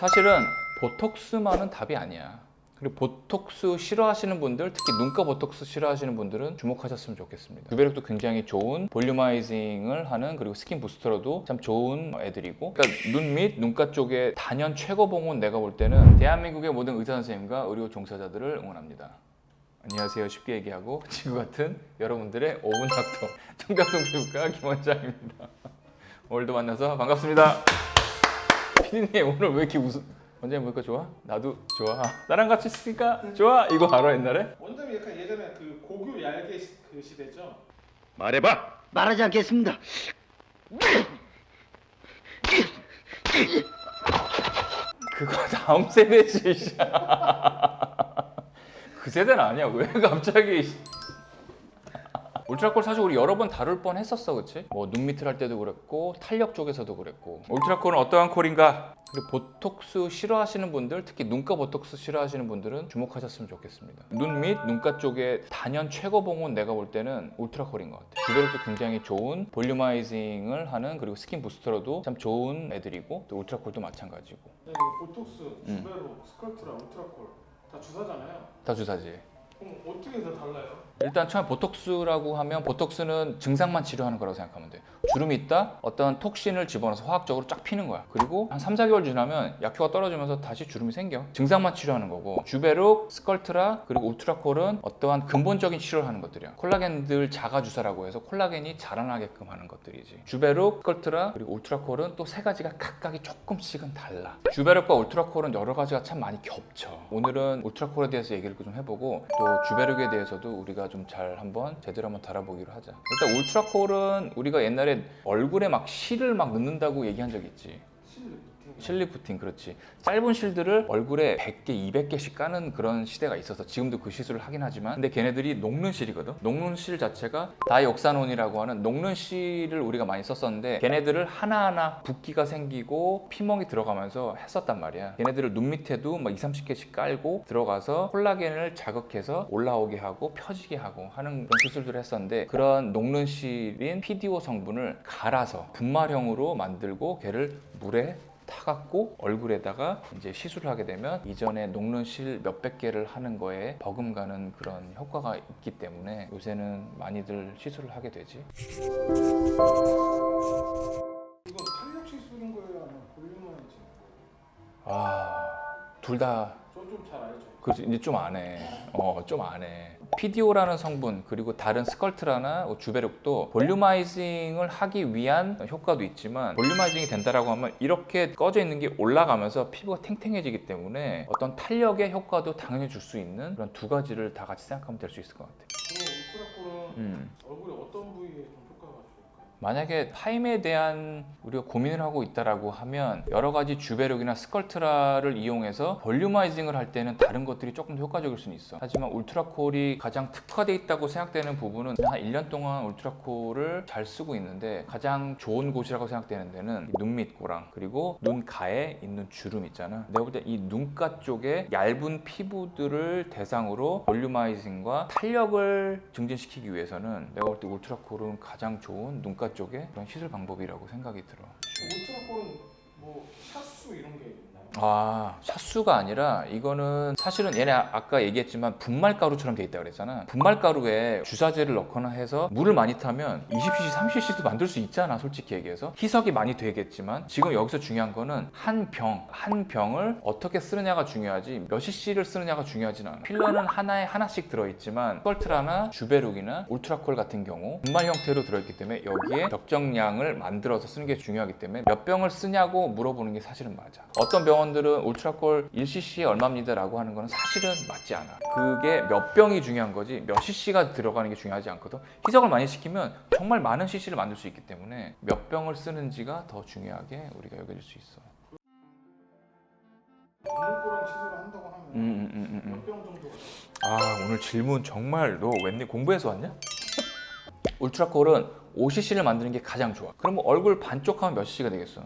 사실은 보톡스만은 답이 아니야. 그리고 보톡스 싫어하시는 분들, 특히 눈가 보톡스 싫어하시는 분들은 주목하셨으면 좋겠습니다. 주베력도 굉장히 좋은 볼륨아이징을 하는, 그리고 스킨 부스터로도 참 좋은 애들이고, 그러니까 눈 및 눈가 쪽에 단연 최고봉은 내가 볼 때는 대한민국의 모든 의사 선생님과 의료 종사자들을 응원합니다. 안녕하세요. 쉽게 얘기하고 지구 같은 여러분들의 5분 닥터 청담동 피부과 김원장입니다. 오늘도 만나서 반갑습니다. 피디님 오늘 왜 이렇게 원장님 보니까 좋아? 나도 좋아. 나랑 같이 있으니까 좋아. 이거 알아 옛날에? 원장님 약간 예전에 그 고교 얄개 그 시대죠? 말해봐. 말하지 않겠습니다. 그거 다음 세대지. 그 세대는 아니야. 왜 갑자기? 울트라콜 사실 우리 여러 번 다룰 뻔 했었어, 그치? 뭐 눈 밑을 할 때도 그랬고 탄력 쪽에서도 그랬고. 울트라콜은 어떠한 콜인가? 그리고 보톡스 싫어하시는 분들, 특히 눈가 보톡스 싫어하시는 분들은 주목하셨으면 좋겠습니다. 눈 및 눈가 쪽에 단연 최고봉은 내가 볼 때는 울트라콜인 것 같아요. 주베력도 굉장히 좋은 볼륨아이징을 하는, 그리고 스킨 부스터로도 참 좋은 애들이고, 또 울트라콜도 마찬가지고. 네, 보톡스, 주베로, 스컬트라, 울트라콜 다 주사잖아요. 다 주사지. 그럼 어떻게 다 달라요? 일단 처음 보톡스라고 하면 보톡스는 증상만 치료하는 거라고 생각하면 돼. 주름이 있다? 어떤 톡신을 집어넣어서 화학적으로 쫙 피는 거야. 그리고 한 3, 4개월 지나면 약효가 떨어지면서 다시 주름이 생겨. 증상만 치료하는 거고, 주베룩, 스컬트라, 그리고 울트라콜은 어떠한 근본적인 치료를 하는 것들이야. 콜라겐들 자가 주사라고 해서 콜라겐이 자라나게끔 하는 것들이지. 주베룩, 스컬트라, 그리고 울트라콜은 또 세 가지가 각각이 조금씩은 달라. 주베룩과 울트라콜은 여러 가지가 참 많이 겹쳐. 오늘은 울트라콜에 대해서 얘기를 좀 해보고, 또 주베룩에 대해서도 우리가 좀 잘 한번 제대로 한번 다뤄보기로 하자. 일단 울트라콜은 우리가 옛날에 얼굴에 막 실을 막 넣는다고 얘기한 적 있지. 실리프팅, 그렇지. 짧은 실들을 얼굴에 100개, 200개씩 까는 그런 시대가 있어서 지금도 그 시술을 하긴 하지만, 근데 걔네들이 녹는 실이거든. 녹는 실 자체가 다이옥사논이라고 하는 녹는 실을 우리가 많이 썼었는데, 걔네들을 하나하나 붓기가 생기고 피멍이 들어가면서 했었단 말이야. 걔네들을 눈 밑에도 막 20, 30개씩 깔고 들어가서 콜라겐을 자극해서 올라오게 하고 펴지게 하고 하는 그런 시술들을 했었는데, 그런 녹는 실인 PDO 성분을 갈아서 분말형으로 만들고 걔를 물에 타갖고 얼굴에다가 이제 시술을 하게 되면 이전에 녹는 실 몇백 개를 하는 거에 버금가는 그런 효과가 있기 때문에 요새는 많이들 시술을 하게 되지. 이거 탄력 시술인 거예요? 아니면 볼륨아이징? 둘 다. 좀 잘 알죠? 그렇지, 이제 좀 안 해. 좀 안 해. PDO라는 성분, 그리고 다른 스컬트라나 주베룩도 볼륨아이징을 하기 위한 효과도 있지만, 볼륨아이징이 된다라고 하면 이렇게 꺼져 있는 게 올라가면서 피부가 탱탱해지기 때문에 어떤 탄력의 효과도 당연히 줄 수 있는 그런 두 가지를 다 같이 생각하면 될 수 있을 것 같아. 그럼 울트라콜은 얼굴에 어떤 부위에 좀 효과가 좋을까요? 만약에 타임에 대한 우리가 고민을 하고 있다라고 하면 여러 가지 주베룩이나 스컬트라를 이용해서 볼륨아이징을 할 때는 다른 것들이 조금 더 효과적일 수는 있어. 하지만 울트라콜이 가장 특화되어 있다고 생각되는 부분은 한 1년 동안 울트라콜을 잘 쓰고 있는데, 가장 좋은 곳이라고 생각되는 데는 눈 밑 고랑, 그리고 눈 가에 있는 주름 있잖아. 내가 볼 때 이 눈가 쪽에 얇은 피부들을 대상으로 볼륨아이징과 탄력을 증진시키기 위해서는 내가 볼 때 울트라콜은 가장 좋은 눈가 쪽에 그런 시술 방법이라고 생각이 들어. 울트라콜은 뭐 샷수 이런 게 있나요? 샷수가 아니라 이거는 사실은 얘네 아까 얘기했지만 분말가루처럼 돼 있다고 그랬잖아. 분말가루에 주사제를 넣거나 해서 물을 많이 타면 20cc, 30cc도 만들 수 있잖아, 솔직히 얘기해서. 희석이 많이 되겠지만 지금 여기서 중요한 거는 한 병을 어떻게 쓰느냐가 중요하지 몇 cc를 쓰느냐가 중요하진 않아. 필러는 하나에 하나씩 들어있지만 스컬트라나 주베룩이나 울트라콜 같은 경우 분말 형태로 들어있기 때문에 여기에 적정량을 만들어서 쓰는 게 중요하기 때문에 몇 병을 쓰냐고 물어보는 게 사실은 맞아. 어떤 병원들은 울트라콜 1cc에 얼마입니다 라고 하는 거는 사실은 맞지 않아. 그게 몇 병이 중요한 거지 몇 cc가 들어가는 게 중요하지 않거든. 희석을 많이 시키면 정말 많은 cc를 만들 수 있기 때문에 몇 병을 쓰는지가 더 중요하게 우리가 여겨질 수 있어. 눈물고랑 시술을 한다고 하면 몇 병 정도가 돼요? 오늘 질문 정말 너 웬일 공부해서 왔냐? 울트라콜은 5cc를 만드는 게 가장 좋아. 그럼 뭐 얼굴 반쪽 하면 몇 cc가 되겠어?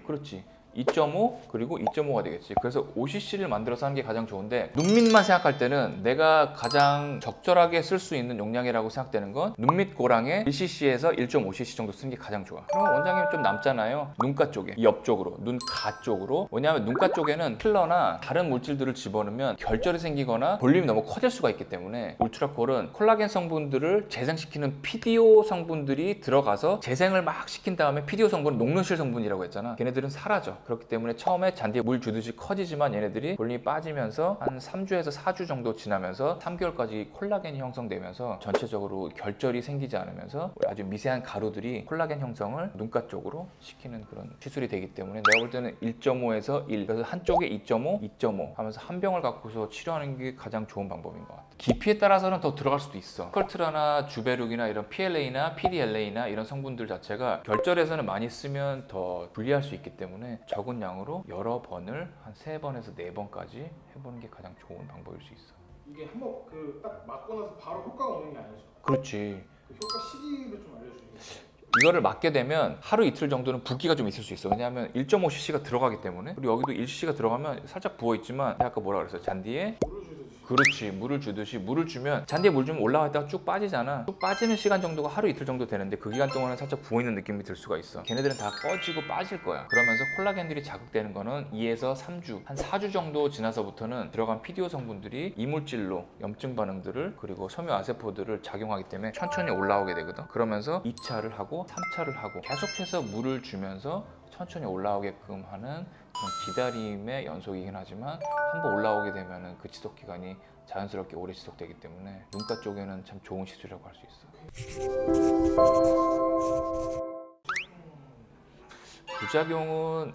그렇지. 2.5 그리고 2.5가 되겠지. 그래서 5cc를 만들어서 하는 게 가장 좋은데 눈밑만 생각할 때는 내가 가장 적절하게 쓸 수 있는 용량이라고 생각되는 건 눈밑 고랑에 1cc에서 1.5cc 정도 쓰는 게 가장 좋아. 그럼 원장님 좀 남잖아요. 눈가 쪽에, 이 옆쪽으로, 눈가 쪽으로. 왜냐하면 눈가 쪽에는 필러나 다른 물질들을 집어넣으면 결절이 생기거나 볼륨이 너무 커질 수가 있기 때문에 울트라콜은 콜라겐 성분들을 재생시키는 PDO 성분들이 들어가서 재생을 막 시킨 다음에 PDO 성분은 녹는실 성분이라고 했잖아. 걔네들은 사라져. 그렇기 때문에 처음에 잔디에 물 주듯이 커지지만 얘네들이 볼륨이 빠지면서 한 3주에서 4주 정도 지나면서 3개월까지 콜라겐이 형성되면서 전체적으로 결절이 생기지 않으면서 아주 미세한 가루들이 콜라겐 형성을 눈가 쪽으로 시키는 그런 시술이 되기 때문에 내가 볼 때는 1.5에서 1 그래서 한쪽에 2.5, 2.5 하면서 한 병을 갖고서 치료하는 게 가장 좋은 방법인 것 같아. 깊이에 따라서는 더 들어갈 수도 있어. 컬트라나 주베룩이나 이런 PLA나 PDLA나 이런 성분들 자체가 결절에서는 많이 쓰면 더 불리할 수 있기 때문에 적은 양으로 여러 번을 한 3번에서 4번까지 해보는 게 가장 좋은 방법일 수 있어. 이게 한번 그 딱 맞고 나서 바로 효과가 오는 게 아니죠. 그렇지. 그 효과 시기를 좀 알려주시겠어요? 이거를 맞게 되면 하루 이틀 정도는 붓기가 좀 있을 수 있어. 왜냐하면 1.5cc가 들어가기 때문에. 그리고 여기도 1cc가 들어가면 살짝 부어있지만 아까 뭐라 그랬어? 잔디에 물을 주듯이. 그렇지. 물을 주듯이 물을 주면 잔디에 물 주면 올라갔다가 쭉 빠지잖아. 쭉 빠지는 시간 정도가 하루 이틀 정도 되는데 그 기간 동안은 살짝 부어있는 느낌이 들 수가 있어. 걔네들은 다 꺼지고 빠질 거야. 그러면서 콜라겐들이 자극되는 거는 2에서 3주 한 4주 정도 지나서부터는 들어간 PDO 성분들이 이물질로 염증 반응들을 그리고 섬유 아세포들을 작용하기 때문에 천천히 올라오게 되거든. 그러면서 2차를 하고 3차를 하고 계속해서 물을 주면서 천천히 올라오게끔 하는 그런 기다림의 연속이긴 하지만 한번 올라오게 되면 그 지속 기간이 자연스럽게 오래 지속되기 때문에 눈가 쪽에는 참 좋은 시술이라고 할 수 있어. 부작용은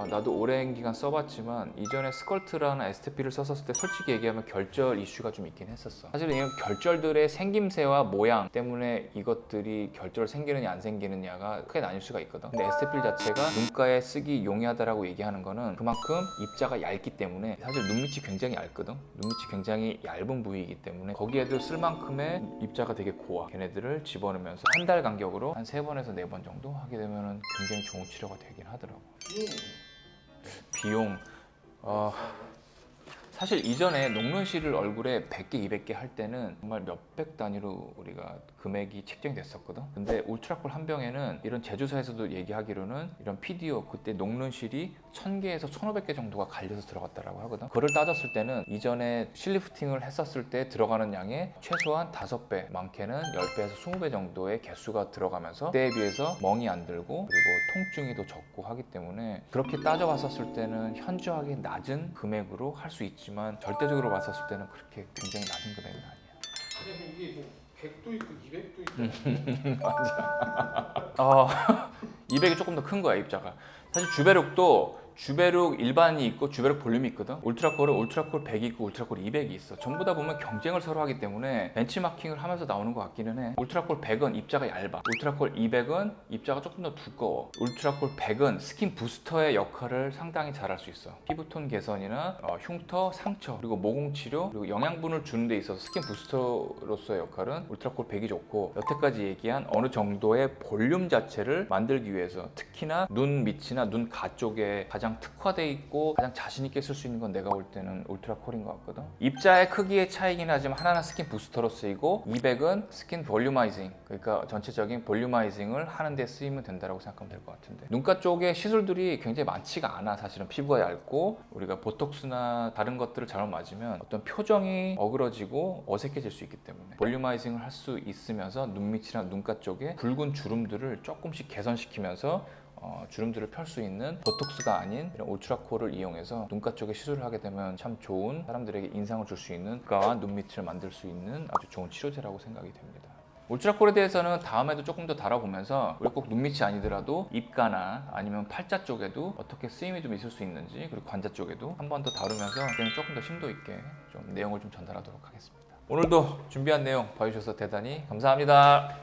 나도 오랜 기간 써봤지만 이전에 스컬트라나 에스테피를 썼을 때 솔직히 얘기하면 결절 이슈가 좀 있긴 했었어. 사실은 이런 결절들의 생김새와 모양 때문에 이것들이 결절 생기느냐 안 생기느냐가 크게 나뉠 수가 있거든. 근데 에스테필 자체가 눈가에 쓰기 용이하다라고 얘기하는 거는 그만큼 입자가 얇기 때문에 사실 눈밑이 굉장히 얇거든. 눈밑이 굉장히 얇은 부위이기 때문에 거기에도 쓸 만큼의 입자가 되게 고와. 걔네들을 집어넣으면서 한 달 간격으로 한 3번에서 4번 정도 하게 되면 굉장히 좋은 치료가 되긴 하더라고. 비용 사실 이전에 녹는실을 얼굴에 100개, 200개 할 때는 정말 몇백 단위로 우리가 금액이 책정이 됐었거든. 근데 울트라콜 한 병에는 이런 제조사에서도 얘기하기로는 이런 PDO 그때 녹는실이 1000개에서 1500개 정도가 갈려서 들어갔다라고 하거든. 그걸 따졌을 때는 이전에 실리프팅을 했었을 때 들어가는 양의 최소한 5배, 많게는 10배에서 20배 정도의 개수가 들어가면서 그때에 비해서 멍이 안 들고 그리고 통증이 더 적고 하기 때문에 그렇게 따져봤었을 때는 현저하게 낮은 금액으로 할 수 있지만 절대적으로 봤었을 때는 그렇게 굉장히 낮은 금액은 아니야. 아니 이게 뭐 100도 있고 200도 있고. 맞아. 200이 조금 더 큰 거야 입자가. 사실 주베룩도 주베룩 일반이 있고 주베룩 볼륨이 있거든. 울트라콜은 울트라콜 100이 있고 울트라콜 200이 있어. 전부 다 보면 경쟁을 서로 하기 때문에 벤치마킹을 하면서 나오는 것 같기는 해. 울트라콜 100은 입자가 얇아. 울트라콜 200은 입자가 조금 더 두꺼워. 울트라콜 100은 스킨 부스터의 역할을 상당히 잘할 수 있어. 피부톤 개선이나 흉터, 상처, 그리고 모공 치료, 그리고 영양분을 주는 데 있어서 스킨 부스터로서의 역할은 울트라콜 100이 좋고 여태까지 얘기한 어느 정도의 볼륨 자체를 만들기 위해서 특히나 눈 밑이나 눈 가 쪽에 가장 특화돼 있고 가장 자신 있게 쓸 수 있는 건 내가 볼 때는 울트라콜인 것 같거든. 입자의 크기의 차이긴 하지만 하나는 스킨 부스터로 쓰이고 200은 스킨 볼륨아이징, 그러니까 전체적인 볼륨아이징을 하는 데 쓰이면 된다고 생각하면 될 것 같은데 눈가 쪽에 시술들이 굉장히 많지가 않아. 사실은 피부가 얇고 우리가 보톡스나 다른 것들을 잘못 맞으면 어떤 표정이 어그러지고 어색해질 수 있기 때문에 볼륨아이징을 할 수 있으면서 눈 밑이나 눈가 쪽에 붉은 주름들을 조금씩 개선시키면서 주름들을 펼 수 있는 보톡스가 아닌 이런 울트라콜을 이용해서 눈가 쪽에 시술을 하게 되면 참 좋은 사람들에게 인상을 줄 수 있는 눈가와 눈 밑을 만들 수 있는 아주 좋은 치료제라고 생각이 됩니다. 울트라콜에 대해서는 다음에도 조금 더 다뤄보면서 우리 꼭 눈밑이 아니더라도 입가나 아니면 팔자 쪽에도 어떻게 쓰임이 좀 있을 수 있는지 그리고 관자 쪽에도 한 번 더 다루면서 그때는 조금 더 심도 있게 좀 내용을 좀 전달하도록 하겠습니다. 오늘도 준비한 내용 봐주셔서 대단히 감사합니다.